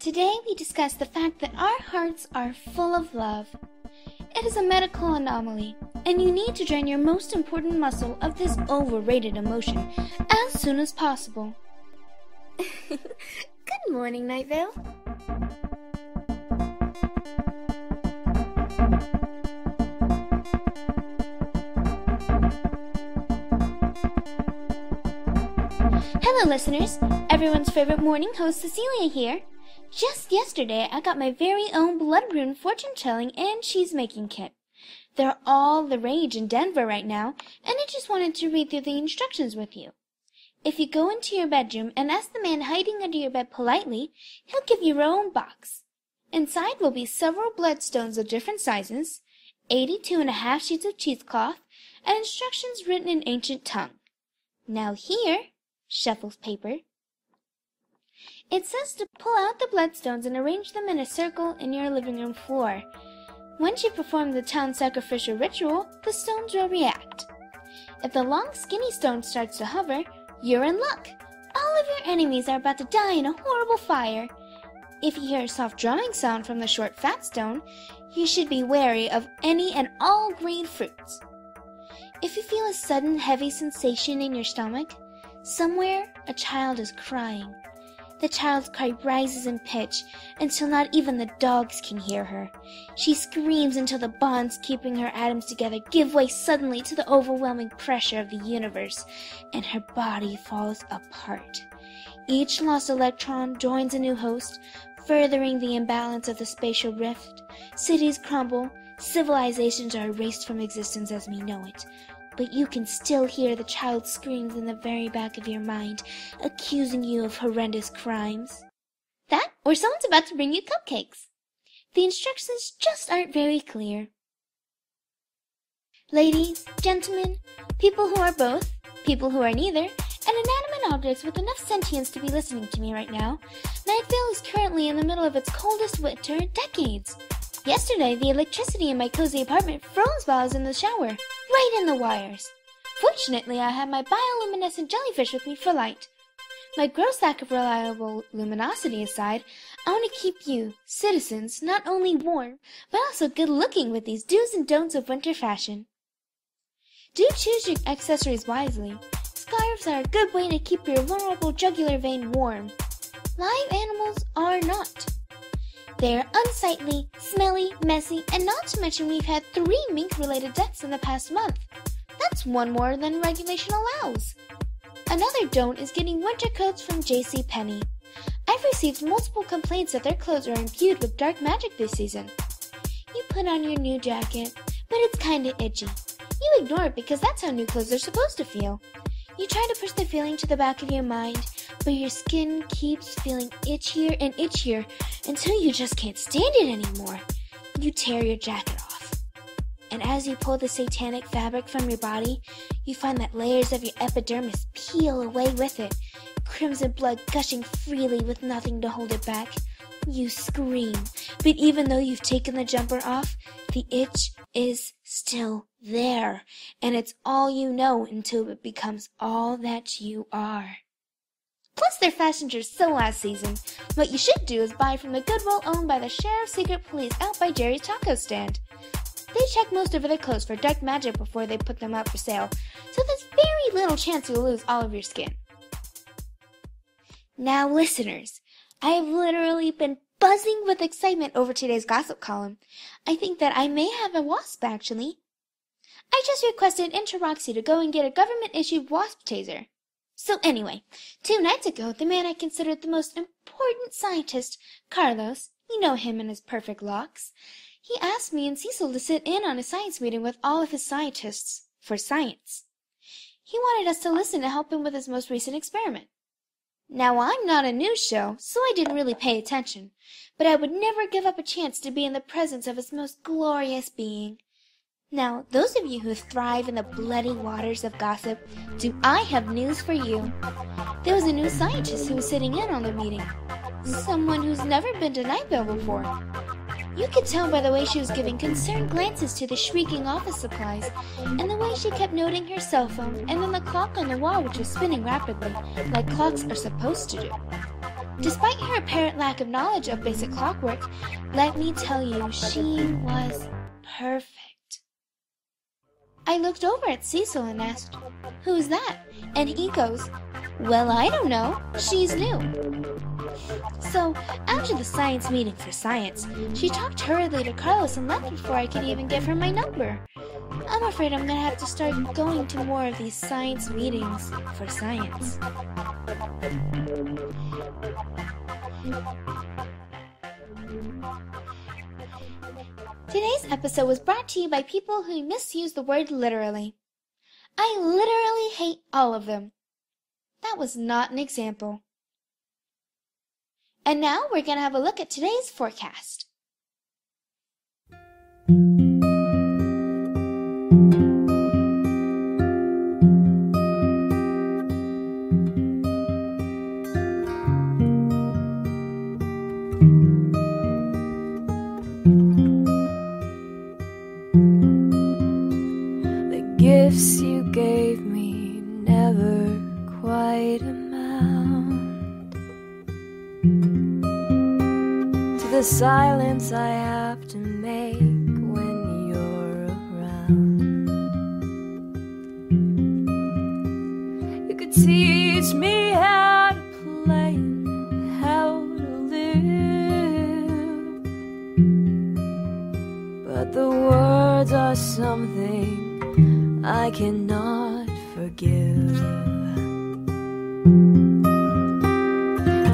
Today we discuss the fact that our hearts are full of love. It is a medical anomaly, and you need to drain your most important muscle of this overrated emotion as soon as possible. Good morning, Night Vale. Hello, listeners. Everyone's favorite morning host, Cecilia here. Just yesterday, I got my very own blood rune fortune-telling and cheese-making kit. They're all the rage in Denver right now, and I just wanted to read through the instructions with you. If you go into your bedroom and ask the man hiding under your bed politely, he'll give you your own box. Inside will be several bloodstones of different sizes, 82.5 sheets of cheesecloth, and instructions written in ancient tongue. Now here, shuffles paper. It says to pull out the bloodstones and arrange them in a circle in your living room floor. Once you perform the town sacrificial ritual, the stones will react. If the long skinny stone starts to hover, you're in luck. All of your enemies are about to die in a horrible fire. If you hear a soft drumming sound from the short fat stone, you should be wary of any and all green fruits. If you feel a sudden heavy sensation in your stomach, somewhere a child is crying. The child's cry rises in pitch until not even the dogs can hear her. She screams until the bonds keeping her atoms together give way suddenly to the overwhelming pressure of the universe, and her body falls apart. Each lost electron joins a new host, furthering the imbalance of the spatial rift. Cities crumble, civilizations are erased from existence as we know it. But you can still hear the child's screams in the very back of your mind, accusing you of horrendous crimes. That, or someone's about to bring you cupcakes. The instructions just aren't very clear. Ladies, gentlemen, people who are both, people who are neither, and inanimate objects with enough sentience to be listening to me right now, Night Vale is currently in the middle of its coldest winter in decades. Yesterday, the electricity in my cozy apartment froze while I was in the shower, right in the wires. Fortunately, I had my bioluminescent jellyfish with me for light. My gross lack of reliable luminosity aside, I want to keep you, citizens, not only warm, but also good-looking with these do's and don'ts of winter fashion. Do choose your accessories wisely. Scarves are a good way to keep your vulnerable jugular vein warm. Live animals are not. They are unsightly, smelly, messy, and not to mention we've had 3 mink-related deaths in the past month. That's one more than regulation allows. Another don't is getting winter coats from JCPenney. I've received multiple complaints that their clothes are imbued with dark magic this season. You put on your new jacket, but it's kinda itchy. You ignore it because that's how new clothes are supposed to feel. You try to push the feeling to the back of your mind, but your skin keeps feeling itchier and itchier until you just can't stand it anymore. You tear your jacket off. And as you pull the satanic fabric from your body, you find that layers of your epidermis peel away with it, crimson blood gushing freely with nothing to hold it back. You scream, but even though you've taken the jumper off, the itch is still there, and it's all you know until it becomes all that you are. Plus, their fashions are so last season. What you should do is buy from the Goodwill owned by the Sheriff's Secret Police out by Jerry's Taco Stand. They check most of their clothes for dark magic before they put them out for sale, so there's very little chance you'll lose all of your skin. Now, listeners, I have literally been buzzing with excitement over today's gossip column. I think that I may have a wasp, actually. I just requested Interroxy to go and get a government-issued wasp taser. So anyway, 2 nights ago, the man I considered the most important scientist, Carlos, you know him and his perfect locks, he asked me and Cecil to sit in on a science meeting with all of his scientists, for science. He wanted us to listen to help him with his most recent experiment. Now, I'm not a news show, so I didn't really pay attention, but I would never give up a chance to be in the presence of his most glorious being. Now, those of you who thrive in the bloody waters of gossip, do I have news for you. There was a new scientist who was sitting in on the meeting. Someone who's never been to Night Vale before. You could tell by the way she was giving concerned glances to the shrieking office supplies, and the way she kept noting her cell phone, and then the clock on the wall which was spinning rapidly, like clocks are supposed to do. Despite her apparent lack of knowledge of basic clockwork, let me tell you, she was perfect. I looked over at Cecil and asked, "Who's that?" And he goes, "Well, I don't know. She's new." So, after the science meeting for science, she talked hurriedly to Carlos and left before I could even give her my number. I'm afraid I'm gonna have to start going to more of these science meetings for science. Today's episode was brought to you by people who misuse the word literally. I literally hate all of them. That was not an example. And now we're going to have a look at today's forecast. The gifts you gave me never quite amount to the silence I have to make when you're around. You could teach me how to play and how to live, but the words are something I cannot forgive.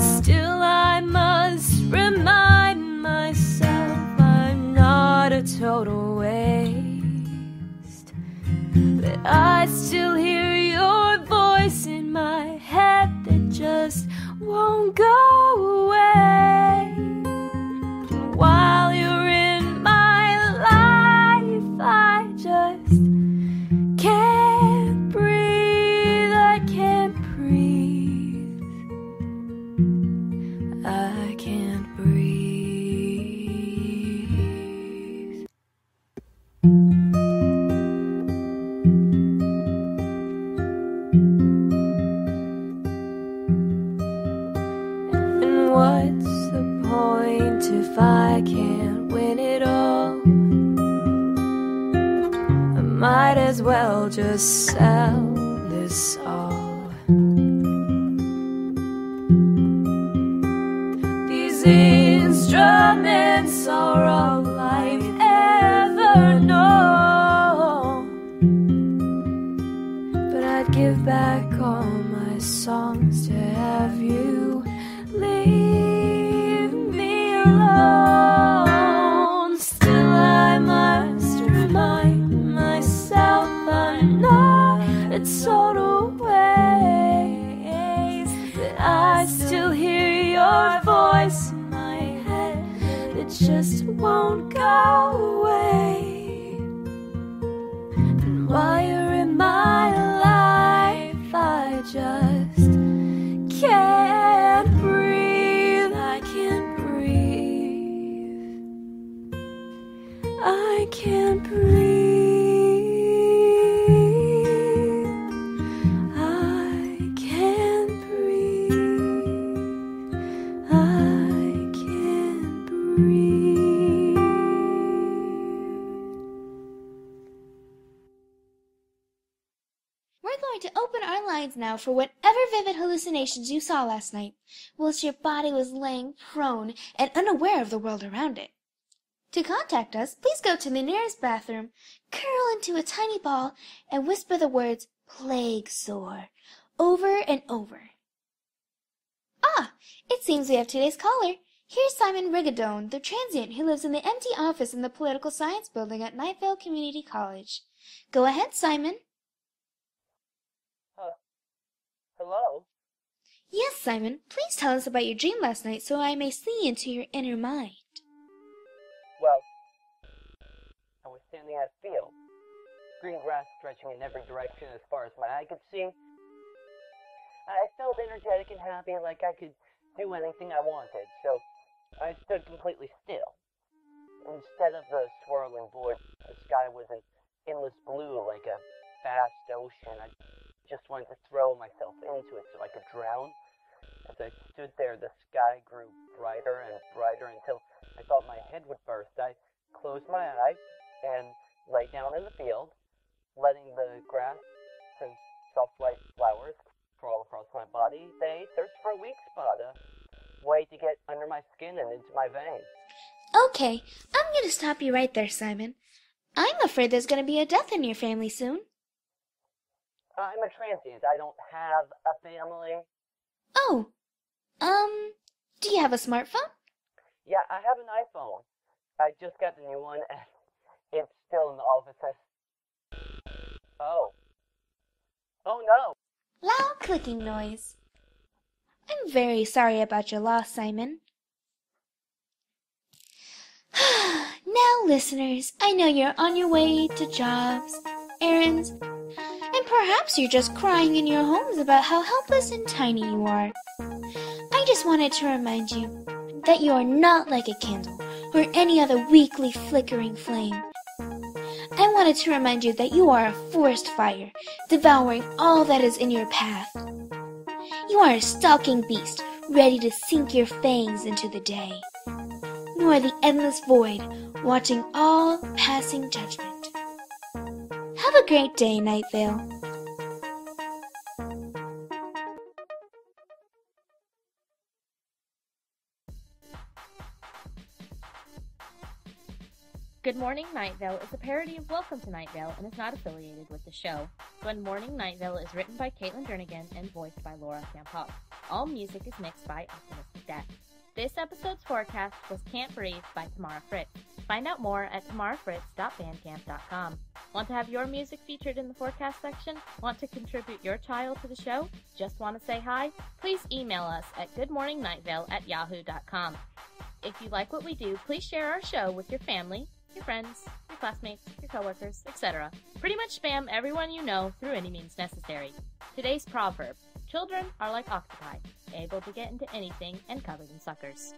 Still I must remind myself I'm not a total waste, that I still hear your voice in my head that just won't go away. While you're in my life, I just can't breathe, I can't breathe, I can't breathe. And what's the point if I can't win it all? I might as well just sell this all. These instruments are all I've ever known, but I'd give back all my songs to have you leave me alone. Still I must remind myself I'm not a total waste, that I still hear your voice in my head that just won't go away. And while you're in my life, I just can't breathe, I can't breathe, I can't breathe, I can't breathe, I can't breathe. We're going to open our lines now for whatever vivid hallucinations you saw last night, whilst your body was laying prone and unaware of the world around it. To contact us, please go to the nearest bathroom, curl into a tiny ball, and whisper the words "plague sore" over and over. Ah, it seems we have today's caller. Here's Simon Rigadone, the transient who lives in the empty office in the Political Science Building at Knightdale Community College. Go ahead, Simon. Hello? Yes, Simon, please tell us about your dream last night so I may see into your inner mind. Well, I was standing at a field, green grass stretching in every direction as far as my eye could see. I felt energetic and happy, like I could do anything I wanted, so I stood completely still. Instead of the swirling void, the sky was an endless blue like a vast ocean. I just wanted to throw myself into it so I could drown. As I stood there, the sky grew brighter and brighter until I thought my head would burst. I closed my eyes and lay down in the field, letting the grass and soft white flowers crawl across my body. They searched for a weak spot, a way to get under my skin and into my veins. Okay, I'm going to stop you right there, Simon. I'm afraid there's going to be a death in your family soon. I'm a transient. I don't have a family. Oh, do you have a smartphone? Yeah, I have an iPhone. I just got the new one, and it's still in the office. Oh. Oh, no. Loud clicking noise. I'm very sorry about your loss, Simon. Now, listeners, I know you're on your way to jobs, errands, and perhaps you're just crying in your homes about how helpless and tiny you are. I just wanted to remind you that you are not like a candle or any other weakly flickering flame. I wanted to remind you that you are a forest fire, devouring all that is in your path. You are a stalking beast, ready to sink your fangs into the day. You are the endless void, watching all passing judgment. Have a great day, Night Vale. Good Morning Night Vale is a parody of Welcome to Night Vale and is not affiliated with the show. Good Morning Night Vale is written by Caitlin Jernigan and voiced by Laura Campos. All music is mixed by Optimistic Death. This episode's forecast was Can't Breathe by Tamara Fritz. Find out more at tamarafritz.bandcamp.com. Want to have your music featured in the forecast section? Want to contribute your child to the show? Just want to say hi? Please email us at goodmorningnightVale@yahoo.com. If you like what we do, please share our show with your family, your friends, your classmates, your coworkers, etc. Pretty much spam everyone you know through any means necessary. Today's proverb: children are like octopi, able to get into anything and covered in suckers.